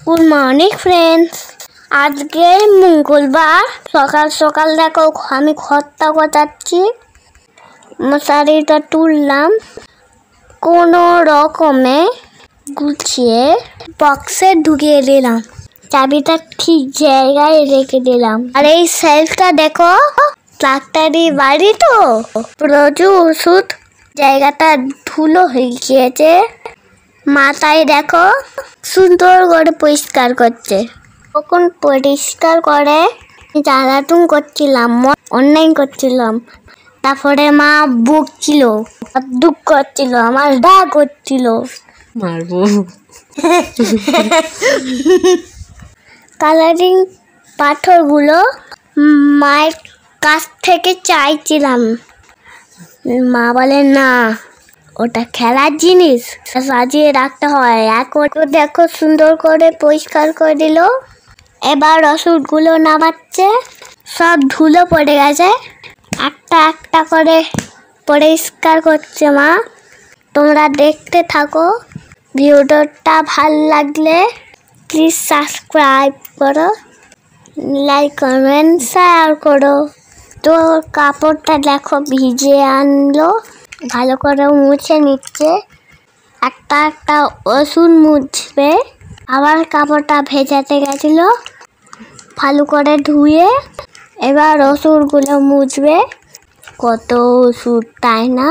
Good morning friends. আজকে মঙ্গলবার সকাল সকাল দেখো আমি ঘরটা গোছাচ্ছি। মশারিটা তুললাম, কোনো রকমে গুছিয়ে বক্সে ঢুকিয়ে দিলাম, চাবিটা ঠিক জায়গায় রেখে দিলাম। আর এই সেলফটা দেখো, ডাক্তারি বাড়ি তো প্রচুর ওষুধ, জায়গাটা ধুলো হয়ে গিয়েছে। মাথায় দেখো সুন্দর করে পরিষ্কার করছে। কখন পরিষ্কার করে জ্বালাতুন করছিলাম, অনলাইন করছিলাম। তারপরে মা বকছিল, দুঃখ করছিল, আমার রাগ হচ্ছিল, মারবো। কালারিং পাথরগুলো মায়ের কাছ থেকে চাইছিলাম, মা বলে না, ওটা খেলার জিনিস, সাজিয়ে রাখতে হয়। এখন দেখো সুন্দর করে পরিষ্কার করে দিল। এবার ওষুধগুলো নামাচ্ছে, সব ধুলো পড়ে গেছে, একটা একটা করে পরিষ্কার করছে মা। তোমরা দেখতে থাকো, ভিডিওটা ভালো লাগলে প্লিজ সাবস্ক্রাইব করো, লাইক কমেন্ট শেয়ার করো। তো কাপড়টা দেখো ভিজে আনলো, ভালো করে মুছে নিচ্ছে, একটা একটা ওষুধ মুছবে। আবার কাপড়টা ভেজাতে গেছিল, ভালো করে ধুয়ে এবার ওষুধগুলো মুছবে। কত ওষুধ তাই না,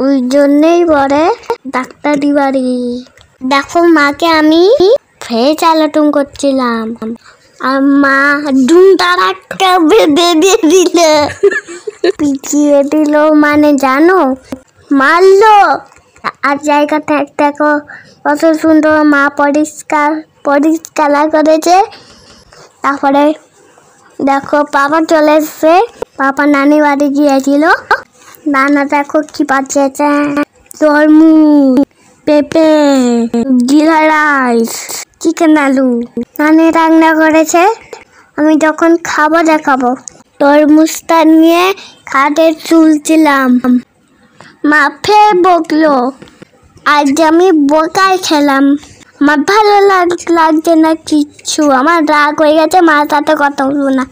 ওই জন্যেই বলে ডাক্তারি বাড়ি। দেখো মাকে আমি ফের জ্বালাতন করছিলাম, আর মা ডুমটার একটা বেঁধে দিল, পিছিয়ে দিল, মানে জানো মারলো। আর জায়গাটা দেখো কত সুন্দর মা পরিষ্কার করেছে। তারপরে দেখো পাপা চলে এসছে, পাপা নানি বাড়ি গিয়েছিল। নানা দেখো কি পাঠিয়েছে, তরমুজ, পেঁপে, জিরা রাইস, চিকেন আলু নানি রান্না করেছে। আমি যখন খাবো দেখাবো। তরমুজটা নিয়ে খাটে তুলছিলাম, মা ফের বকলো। আজ আমি বোকায় খেলাম, আমার ভালো লাগছে না কিচ্ছু, আমার রাগ হয়ে গেছে, মার সাথে কথা বলবো না।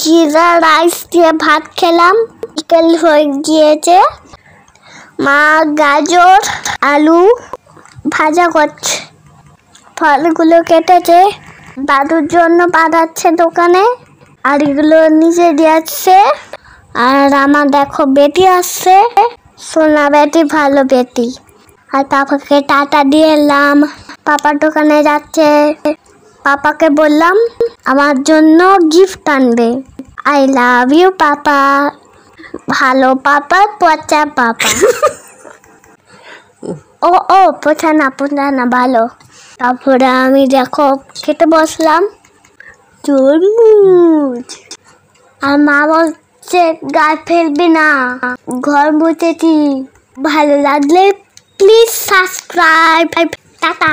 জিরা রাইস দিয়ে ভাত খেলাম, বিকেল হয়ে গিয়েছে। মা গাজর আলু ভাজা করছে, ফলগুলো কেটেছে, দাদুর জন্য পাঠাচ্ছে দোকানে, আর এগুলো নিচে দিয়ে আসছে। আর আমার দেখো বেটি আসছে, সোনা বেটি, ভালো বেটি। আর পাপাকে টাটা দিয়ে এলাম, পাপার দোকানে যাচ্ছে। পাপাকে বললাম আমার জন্য গিফট আনবে। আই লাভ ইউ পাপা, ভালো পাপা, পচা পাপা। ও পোছা না ভালো। তারপরে আমি দেখো খেতে বসলাম তরমুজ, আর মা বলছে গায়ে ফেলবি না, ঘর মুছেছি। ভালো লাগলে প্লিজ সাবস্ক্রাইব, টাটা।